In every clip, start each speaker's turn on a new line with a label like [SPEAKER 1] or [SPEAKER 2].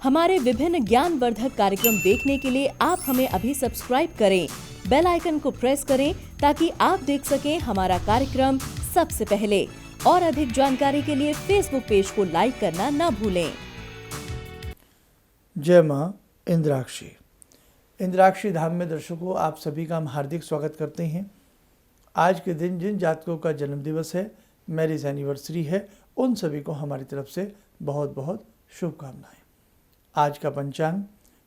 [SPEAKER 1] हमारे विभिन्न ज्ञानवर्धक कार्यक्रम देखने के लिए आप हमें अभी सब्सक्राइब करें, बेल आइकन को प्रेस करें ताकि आप देख सकें हमारा कार्यक्रम सबसे पहले। और अधिक जानकारी के लिए फेसबुक पेज को लाइक करना न भूलें।
[SPEAKER 2] जय मां इंद्राक्षी। इंद्राक्षी धाम में दर्शकों, आप सभी का हम हार्दिक स्वागत करते हैं। आज के दिन जिन जातकों का जन्मदिवस है, मैरिज एनिवर्सरी है, उन सभी को हमारी तरफ से बहुत बहुत शुभकामनाएं। आज का पंचांग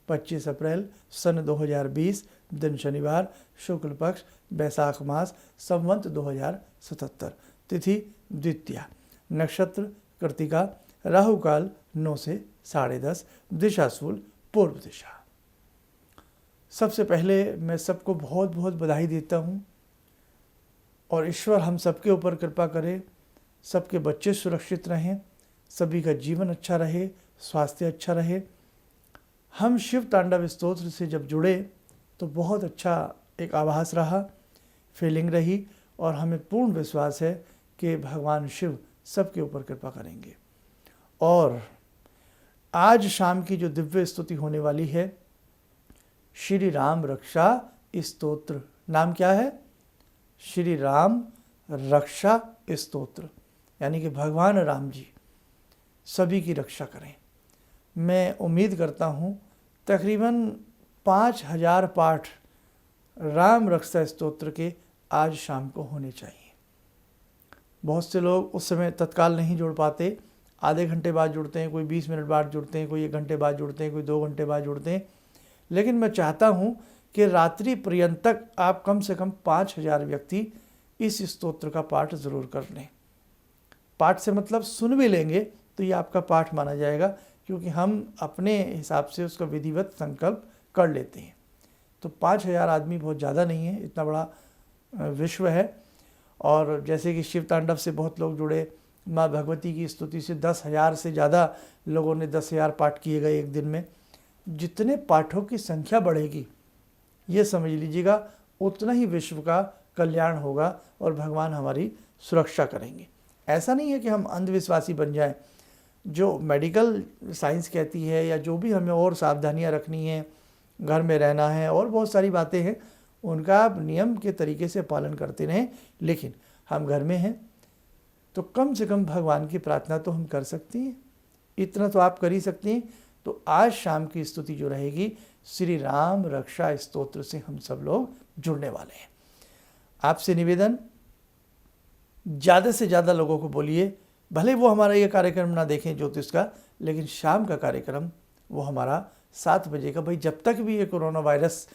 [SPEAKER 2] 25 अप्रैल सन 2020, दिन शनिवार, शुक्ल पक्ष, बैसाख मास, संवत 2077, तिथि द्वितीया, नक्षत्र कृतिका, राहु काल 9 से 10:30, दिशा शूल पूर्व दिशा। सबसे पहले मैं सबको बहुत बहुत बधाई देता हूँ और ईश्वर हम सबके ऊपर कृपा करे, सबके बच्चे सुरक्षित रहें, सभी का जीवन अच्छा रहे, स्वास्थ्य अच्छा रहे। हम शिव तांडव स्तोत्र से जब जुड़े तो बहुत अच्छा एक आभास रहा, फीलिंग रही और हमें पूर्ण विश्वास है कि भगवान शिव सबके ऊपर कृपा करेंगे। और आज शाम की जो दिव्य स्तुति होने वाली है, श्री राम रक्षा स्तोत्र। नाम क्या है? श्री राम रक्षा स्तोत्र, यानी कि भगवान राम जी सभी की रक्षा करें। मैं उम्मीद करता हूँ तकरीबन 5000 पाठ राम रक्षा स्तोत्र के आज शाम को होने चाहिए। बहुत से लोग उस समय तत्काल नहीं जुड़ पाते, आधे घंटे बाद जुड़ते हैं, कोई 20 मिनट बाद जुड़ते हैं, कोई 1 घंटे बाद जुड़ते हैं, कोई 2 घंटे बाद जुड़ते हैं। लेकिन मैं चाहता हूँ कि रात्रि पर्यंत आप कम से कम 5000 व्यक्ति इस स्तोत्र का पाठ ज़रूर कर लें। पाठ से मतलब सुन भी लेंगे तो ये आपका पाठ माना जाएगा, क्योंकि हम अपने हिसाब से उसका विधिवत संकल्प कर लेते हैं। तो 5000 आदमी बहुत ज़्यादा नहीं है, इतना बड़ा विश्व है। और जैसे कि शिव तांडव से बहुत लोग जुड़े, माँ भगवती की स्तुति से 10,000 से ज़्यादा लोगों ने 10,000 पाठ किए गए एक दिन में। जितने पाठों की संख्या बढ़ेगी, ये समझ लीजिएगा उतना ही विश्व का कल्याण होगा और भगवान हमारी सुरक्षा करेंगे। ऐसा नहीं है कि हम अंधविश्वासी बन जाएं। जो मेडिकल साइंस कहती है या जो भी हमें और सावधानियां रखनी है, घर में रहना है और बहुत सारी बातें हैं, उनका आप नियम के तरीके से पालन करते रहें। लेकिन हम घर में हैं तो कम से कम भगवान की प्रार्थना तो हम कर सकते हैं, इतना तो आप कर ही सकते हैं। तो आज शाम की स्तुति जो रहेगी, श्री राम रक्षा स्तोत्र से हम सब लोग जुड़ने वाले हैं। आपसे निवेदन, ज़्यादा से ज़्यादा लोगों को बोलिए, भले वो हमारा ये कार्यक्रम ना देखें ज्योतिष का, लेकिन शाम का कार्यक्रम वो हमारा 7 बजे का। भाई जब तक भी ये कोरोना वायरस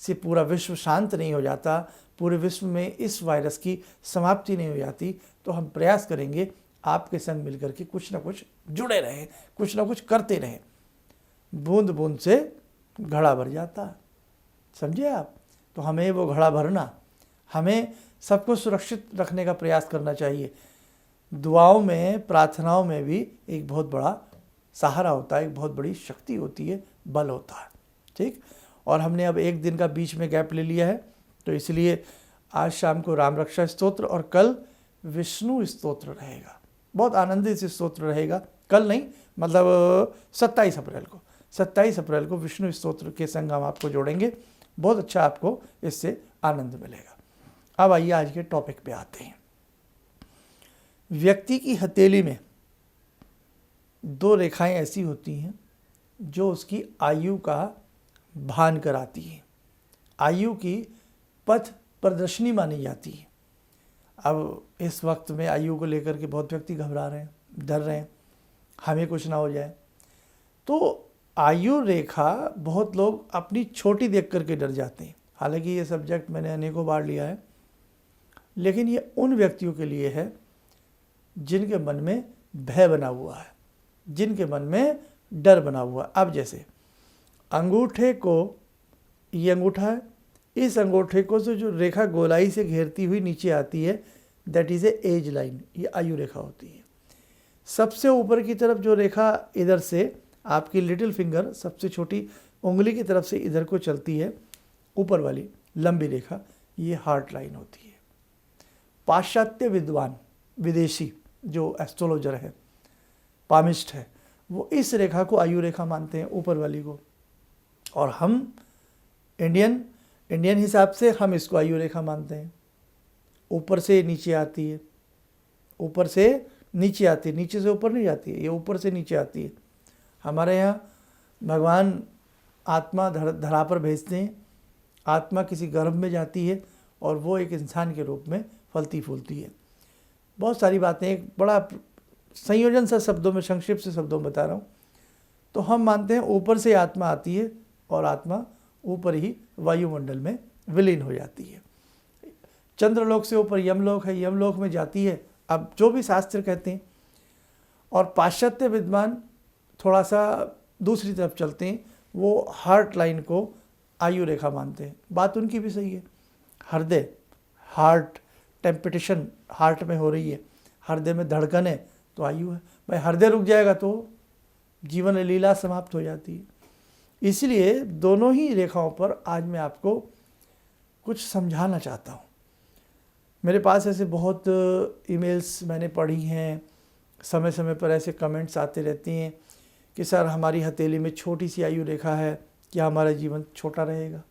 [SPEAKER 2] से पूरा विश्व शांत नहीं हो जाता, पूरे विश्व में इस वायरस की समाप्ति नहीं हो जाती, तो हम प्रयास करेंगे आपके संग मिलकर के कुछ ना कुछ जुड़े रहें, कुछ ना कुछ करते रहें। बूंद बूंद से घड़ा भर जाता, समझे आप? तो हमें वो घड़ा भरना, हमें सबको सुरक्षित रखने का प्रयास करना चाहिए। दुआओं में, प्रार्थनाओं में भी एक बहुत बड़ा सहारा होता है, एक बहुत बड़ी शक्ति होती है, बल होता है। ठीक। और हमने अब एक दिन का बीच में गैप ले लिया है, तो इसलिए आज शाम को राम रक्षा स्तोत्र और कल विष्णु स्तोत्र रहेगा। बहुत आनंदित से स्तोत्र रहेगा। कल नहीं, मतलब 27 अप्रैल को विष्णु स्तोत्र के संग हम आपको जोड़ेंगे। बहुत अच्छा आपको इससे आनंद मिलेगा। अब आइए आज के टॉपिक पे आते हैं। व्यक्ति की हथेली में 2 रेखाएं ऐसी होती हैं जो उसकी आयु का भान कराती हैं, आयु की पथ प्रदर्शनी मानी जाती है। अब इस वक्त में आयु को लेकर के बहुत व्यक्ति घबरा रहे हैं, डर रहे हैं, हमें कुछ ना हो जाए। तो आयु रेखा बहुत लोग अपनी छोटी देख करके डर जाते हैं। हालांकि ये सब्जेक्ट मैंने अनेकों बार लिया है, लेकिन ये उन व्यक्तियों के लिए है जिनके मन में भय बना हुआ है, जिनके मन में डर बना हुआ है। अब जैसे अंगूठे को, ये अंगूठा है, इस अंगूठे को से जो रेखा गोलाई से घेरती हुई नीचे आती है, that is a age line, ये आयु रेखा होती है। सबसे ऊपर की तरफ जो रेखा इधर से आपकी लिटिल फिंगर, सबसे छोटी उंगली की तरफ से इधर को चलती है, ऊपर वाली लंबी रेखा, ये हार्ट लाइन होती है। पाश्चात्य विद्वान, विदेशी जो एस्ट्रोलॉजर है, पामिस्ट है, वो इस रेखा को आयु रेखा मानते हैं, ऊपर वाली को। और हम इंडियन हिसाब से हम इसको आयु रेखा मानते हैं। ऊपर से नीचे आती है, ऊपर से नीचे आती है, नीचे से ऊपर नहीं जाती है, ये ऊपर से नीचे आती है। हमारे यहाँ भगवान आत्मा धरा पर भेजते हैं, आत्मा किसी गर्भ में जाती है और वो एक इंसान के रूप में फलती फूलती है। बहुत सारी बातें, एक बड़ा संयोजन सा शब्दों में, संक्षिप्त से शब्दों में बता रहा हूँ। तो हम मानते हैं ऊपर से आत्मा आती है और आत्मा ऊपर ही वायुमंडल में विलीन हो जाती है। चंद्रलोक से ऊपर यमलोक है, यमलोक में जाती है। अब जो भी शास्त्र कहते हैं, और पाश्चात्य विद्वान थोड़ा सा दूसरी तरफ चलते हैं, वो हार्ट लाइन को आयु रेखा मानते हैं। बात उनकी भी सही है। हृदय, हार्ट टेम्पिटेशन हार्ट में हो रही है, हृदय में धड़कन है तो आयु है। भाई हृदय रुक जाएगा तो जीवन लीला समाप्त हो जाती है। इसलिए दोनों ही रेखाओं पर आज मैं आपको कुछ समझाना चाहता हूँ। मेरे पास ऐसे बहुत ईमेल्स मैंने पढ़ी हैं, समय समय पर ऐसे कमेंट्स आते रहते हैं कि सर हमारी हथेली में छोटी सी आयु रेखा है, क्या हमारा जीवन छोटा रहेगा?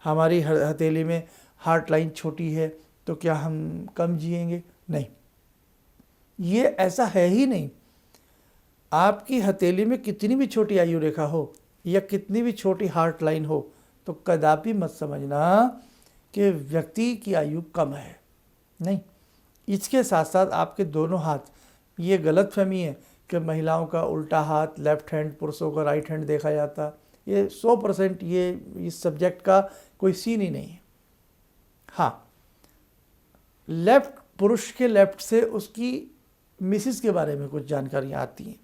[SPEAKER 2] हमारी हथेली में हार्ट लाइन छोटी है तो क्या हम कम जिएंगे? नहीं, ये ऐसा है ही नहीं। आपकी हथेली में कितनी भी छोटी आयु रेखा हो या कितनी भी छोटी हार्ट लाइन हो तो कदापि मत समझना कि व्यक्ति की आयु कम है। नहीं, इसके साथ साथ आपके दोनों हाथ, ये गलतफहमी है कि महिलाओं का उल्टा हाथ लेफ्ट हैंड, पुरुषों का राइट हैंड देखा जाता। ये 100% ये इस सब्जेक्ट का कोई सीन ही नहीं है। हाँ, लेफ्ट, पुरुष के लेफ्ट से उसकी मिसिस के बारे में कुछ जानकारियाँ आती हैं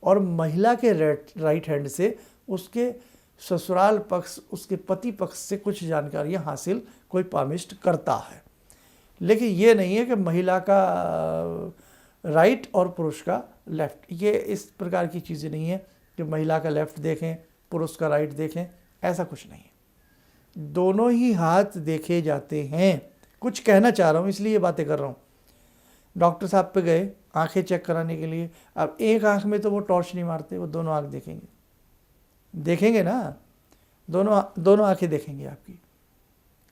[SPEAKER 2] और महिला के राइट हैंड से उसके ससुराल पक्ष, उसके पति पक्ष से कुछ जानकारियाँ हासिल कोई पामिस्ट करता है। लेकिन ये नहीं है कि महिला का राइट और पुरुष का लेफ्ट, ये इस प्रकार की चीज़ें नहीं है कि महिला का लेफ्ट देखें पुरुष का राइट देखें, ऐसा कुछ नहीं है। दोनों ही हाथ देखे जाते हैं। कुछ कहना चाह रहा हूँ इसलिए ये बातें कर रहा हूँ। डॉक्टर साहब पे गए आंखें चेक कराने के लिए, अब एक आंख में तो वो टॉर्च नहीं मारते, वो दोनों आंख देखेंगे ना, दोनों आंखें देखेंगे आपकी।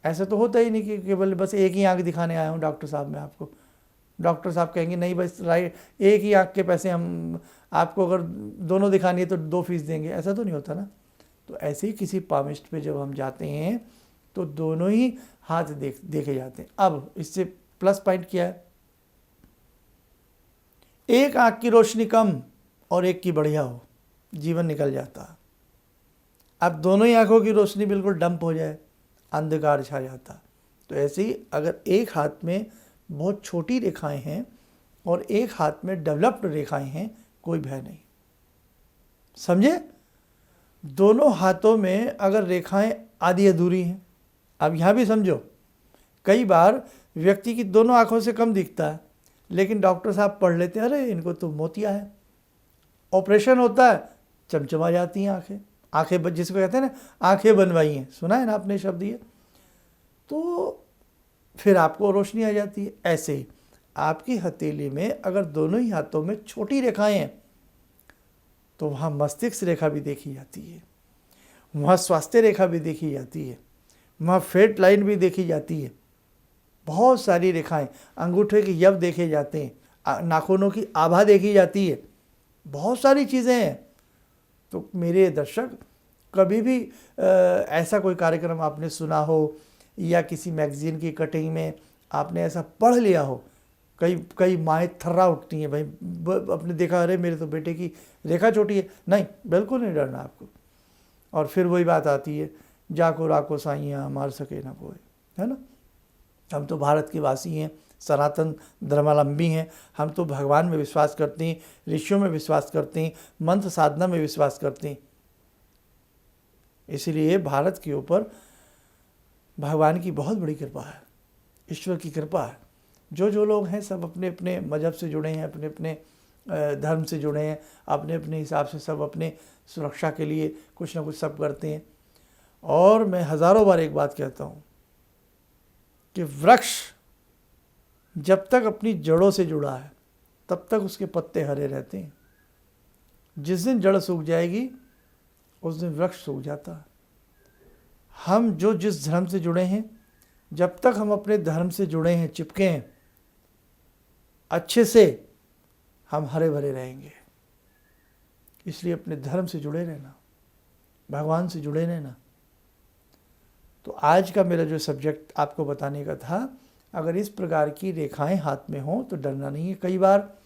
[SPEAKER 2] ऐसा तो होता ही नहीं कि केवल बस एक ही आंख दिखाने आया हूँ डॉक्टर साहब मैं आपको। डॉक्टर साहब कहेंगे नहीं बस राइट, एक ही आंख के पैसे हम आपको, अगर दोनों दिखानी है तो 2 फीस देंगे, ऐसा तो नहीं होता ना। तो ऐसे ही किसी पामिस्ट पे जब हम जाते हैं तो दोनों ही हाथ देखे जाते हैं। अब इससे प्लस पॉइंट क्या है? एक आंख की रोशनी कम और एक की बढ़िया हो, जीवन निकल जाता। अब दोनों ही आंखों की रोशनी बिल्कुल डंप हो जाए, अंधकार छा जाता। तो ऐसे ही अगर एक हाथ में बहुत छोटी रेखाएं हैं और एक हाथ में डेवलप्ड रेखाएं हैं, कोई भय नहीं। समझे? दोनों हाथों में अगर रेखाएं आधी अधूरी हैं, अब यहाँ भी समझो, कई बार व्यक्ति की दोनों आंखों से कम दिखता है लेकिन डॉक्टर साहब पढ़ लेते हैं, अरे इनको तो मोतिया है। ऑपरेशन होता है, चमचमा जाती हैं आंखें जिसको कहते हैं ना आंखें बनवाई हैं, सुना है ना आपने शब्द ये, तो फिर आपको रोशनी आ जाती है। ऐसे ही आपकी हथेली में अगर दोनों ही हाथों में छोटी रेखाएं हैं तो वहाँ मस्तिष्क रेखा भी देखी जाती है, वहाँ स्वास्थ्य रेखा भी देखी जाती है, वहाँ फेट लाइन भी देखी जाती है। बहुत सारी रेखाएं, अंगूठे के यव देखे जाते हैं, नाखूनों की आभा देखी जाती है, बहुत सारी चीज़ें हैं। तो मेरे दर्शक, कभी भी ऐसा कोई कार्यक्रम आपने सुना हो या किसी मैगजीन की कटिंग में आपने ऐसा पढ़ लिया हो, कई माएँ थर्रा उठती हैं, भाई आपने देखा अरे मेरे तो बेटे की रेखा छोटी है। नहीं, बिल्कुल नहीं डरना आपको। और फिर वही बात आती है, जाको राको साइयाँ मार सके ना कोई, है ना। हम तो भारत के वासी हैं, सनातन धर्मावलंबी हैं, हम तो भगवान में विश्वास करते हैं, ऋषियों में विश्वास करते हैं, मंत्र साधना में विश्वास करते हैं। इसलिए भारत के ऊपर भगवान की बहुत बड़ी कृपा है, ईश्वर की कृपा है। जो लोग हैं सब अपने अपने मजहब से जुड़े हैं, अपने अपने धर्म से जुड़े हैं, अपने अपने हिसाब से सब अपने सुरक्षा के लिए कुछ ना कुछ सब करते हैं। और मैं हज़ारों बार एक बात कहता हूँ कि वृक्ष जब तक अपनी जड़ों से जुड़ा है तब तक उसके पत्ते हरे रहते हैं, जिस दिन जड़ सूख जाएगी उस दिन वृक्ष सूख जाता है। हम जो जिस धर्म से जुड़े हैं, जब तक हम अपने धर्म से जुड़े हैं, चिपके हैं अच्छे से, हम हरे भरे रहेंगे। इसलिए अपने धर्म से जुड़े रहना, भगवान से जुड़े रहना। तो आज का मेरा जो सब्जेक्ट आपको बताने का था, अगर इस प्रकार की रेखाएं हाथ में हों तो डरना नहीं है। कई बार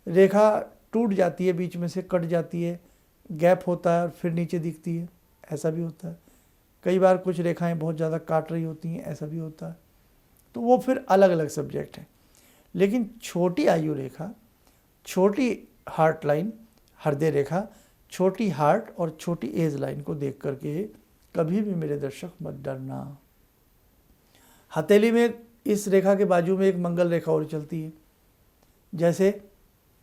[SPEAKER 2] रेखा टूट जाती है, बीच में से कट जाती है, गैप होता है और फिर नीचे दिखती है, ऐसा भी होता है। कई बार कुछ रेखाएं बहुत ज़्यादा काट रही होती हैं, ऐसा भी होता है। तो वो फिर अलग अलग सब्जेक्ट है। लेकिन छोटी आयु रेखा, छोटी हार्ट लाइन, हृदय रेखा, छोटी हार्ट और छोटी एज लाइन को देख करके कभी भी मेरे दर्शक मत डरना। हथेली में इस रेखा के बाजू में एक मंगल रेखा और चलती है। जैसे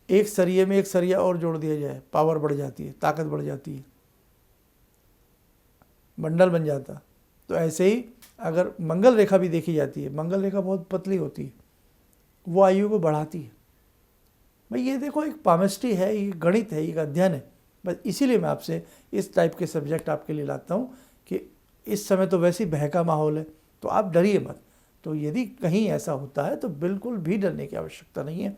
[SPEAKER 2] एक सरिये में एक सरिया और जोड़ दिया जाए, पावर बढ़ जाती है, ताकत बढ़ जाती है, बंडल बन जाता। तो ऐसे ही अगर मंगल रेखा भी देखी जाती है, मंगल रेखा बहुत पतली होती है, वो आयु को बढ़ाती है। भाई ये देखो, एक पामिस्ट्री है, ये गणित है, एक अध्ययन है। बस इसीलिए मैं आपसे इस टाइप के सब्जेक्ट आपके लिए लाता हूँ कि इस समय तो वैसे ही बहका माहौल है, तो आप डरिए मत। तो यदि कहीं ऐसा होता है तो बिल्कुल भी डरने की आवश्यकता नहीं है।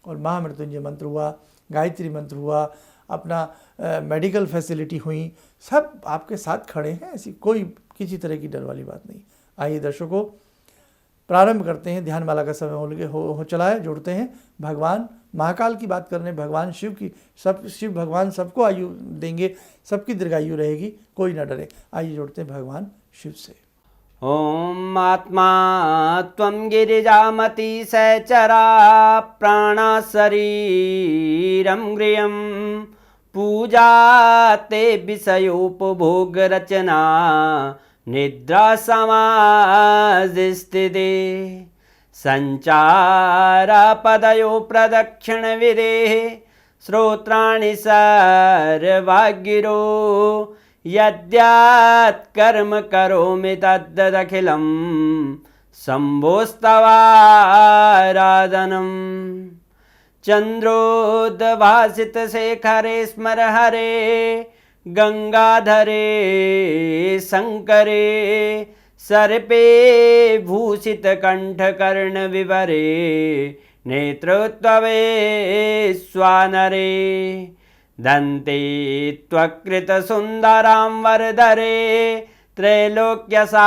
[SPEAKER 2] और महामृत्युंजय मंत्र हुआ, गायत्री मंत्र हुआ, अपना मेडिकल फैसिलिटी हुई, सब आपके साथ खड़े हैं। ऐसी कोई किसी तरह की डर वाली बात नहीं। आइए दर्शकों, प्रारंभ करते हैं। ध्यानमाला का समय हो चला है। जुड़ते हैं भगवान महाकाल की बात करने, भगवान शिव की। शिव भगवान सबको आयु देंगे, सबकी दीर्घायु रहेगी, कोई ना डरे। आइए जुड़ते हैं भगवान शिव से।
[SPEAKER 3] ॐ आत्मा त्वं गिरिजामति सहचरा प्राणा शरीरं गृहं पूजा ते विषयोपभोगरचना निद्रा समाधिस्थिते संचारपदयो प्रदक्षिणविधेः श्रोत्राणि सर्वागिरो यद्यात् कर्म करोमि तद्दखिलं शम्भोस्तवाराधनम् चन्द्रोद्भासितशेखरे स्मर हरे गंगाधरे शंकरे सर्पे भूषितकण्ठकर्णविवरे नेत्रोत्तवे स्वानरे दन्ते त्वकृतसुन्दरां वरदरे त्रैलोक्यसारे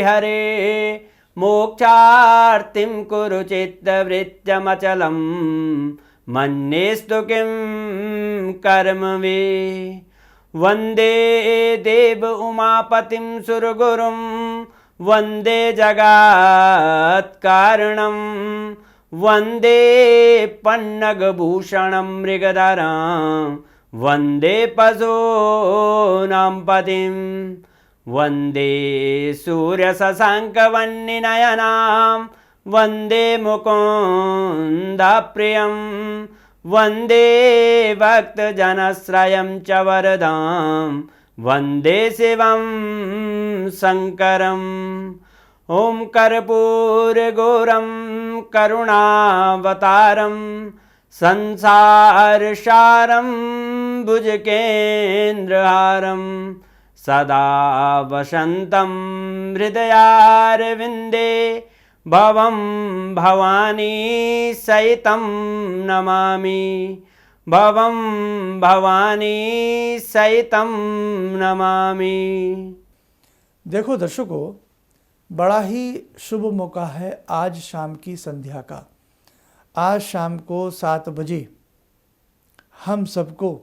[SPEAKER 3] हरे मोक्षार्तिं कुरु चित्तवृत्त्यमचलं मन्येस्तु किं कर्म वे वन्दे देव उमापतिं सुरगुरुं वन्दे जगत्कारणं वन्दे पन्नगभूषणं मृगधरं वन्दे पशूनां पतिं वन्दे सूर्यशशाङ्कवह्निनयनां वन्दे मुकुन्दप्रियं वन्दे भक्तजनश्रयं च वरदां वन्दे शिवं शङ्करम् ॐ कर्पूरगौरं करुणावतारं संसारसारं भुजगेन्द्रहारं सदा वसन्तं हृदयारविन्दे भवं भवानी सहितं नमामि भवं भवानी सहितं नमामि।
[SPEAKER 2] देखो दर्शकों, बड़ा ही शुभ मौका है आज शाम की संध्या का। आज शाम को 7 बजे हम सबको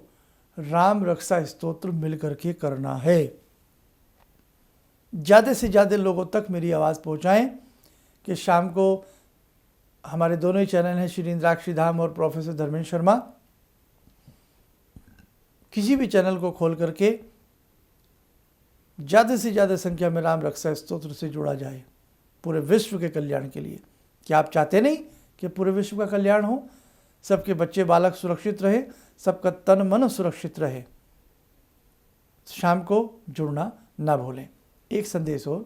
[SPEAKER 2] राम रक्षा स्तोत्र मिल करके करना है। ज़्यादा से ज़्यादा लोगों तक मेरी आवाज़ पहुँचाएं कि शाम को हमारे दोनों ही चैनल हैं, श्री इंद्राक्षी धाम और प्रोफेसर धर्मेंद्र शर्मा। किसी भी चैनल को खोल करके ज़्यादा से ज़्यादा संख्या में राम रक्षा स्तोत्र से जुड़ा जाए पूरे विश्व के कल्याण के लिए। क्या आप चाहते नहीं कि पूरे विश्व का कल्याण हो, सबके बच्चे बालक सुरक्षित रहे, सबका तन मन सुरक्षित रहे? शाम को जुड़ना ना भूलें। एक संदेश हो,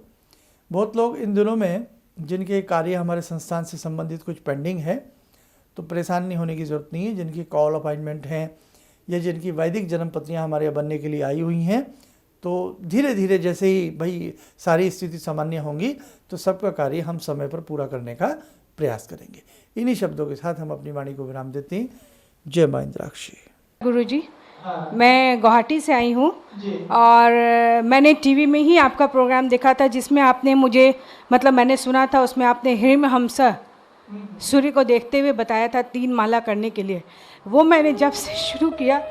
[SPEAKER 2] बहुत लोग इन दिनों में जिनके कार्य हमारे संस्थान से संबंधित कुछ पेंडिंग है, तो परेशान नहीं होने की ज़रूरत नहीं है। जिनकी कॉल अपॉइंटमेंट हैं या जिनकी वैदिक जन्म पत्रियाँ हमारे यहाँ बनने के लिए आई हुई हैं, तो धीरे धीरे जैसे ही भाई सारी स्थिति सामान्य होंगी तो सबका कार्य हम समय पर पूरा करने का प्रयास करेंगे। इन्हीं शब्दों के साथ हम अपनी वाणी को विराम देते हैं। जय मां इंद्राक्षी।
[SPEAKER 4] गुरुजी, मैं गुवाहाटी से आई हूँ और मैंने टीवी में ही आपका प्रोग्राम देखा था जिसमें आपने मुझे मतलब मैंने सुना था उसमें आपने हिरण्यहंस सूर्य को देखते हुए बताया था 3 माला करने के लिए। वो मैंने जब से शुरू किया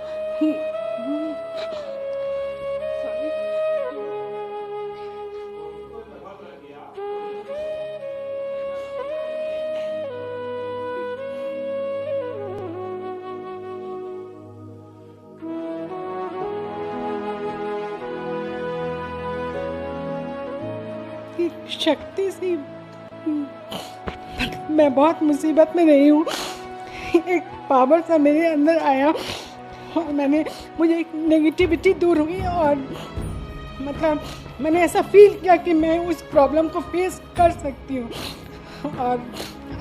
[SPEAKER 4] शक्ति से मैं बहुत मुसीबत में रही हूँ। एक पावर सा मेरे अंदर आया और मुझे एक नेगेटिविटी दूर हुई और मतलब मैंने ऐसा फील किया कि मैं उस प्रॉब्लम को फेस कर सकती हूँ और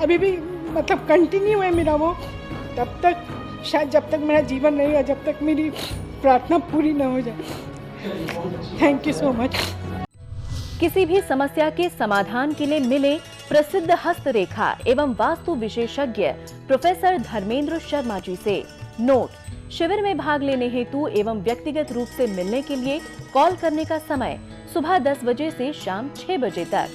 [SPEAKER 4] अभी भी मतलब कंटिन्यू है मेरा वो, तब तक शायद जब तक मेरा जीवन रहेगा, जब तक मेरी प्रार्थना पूरी ना हो जाए। Thank you so much.
[SPEAKER 1] किसी भी समस्या के समाधान के लिए मिले प्रसिद्ध हस्तरेखा एवं वास्तु विशेषज्ञ प्रोफेसर धर्मेंद्र शर्मा जी से। नोट: शिविर में भाग लेने हेतु एवं व्यक्तिगत रूप से मिलने के लिए कॉल करने का समय सुबह 10 बजे से शाम 6 बजे तक।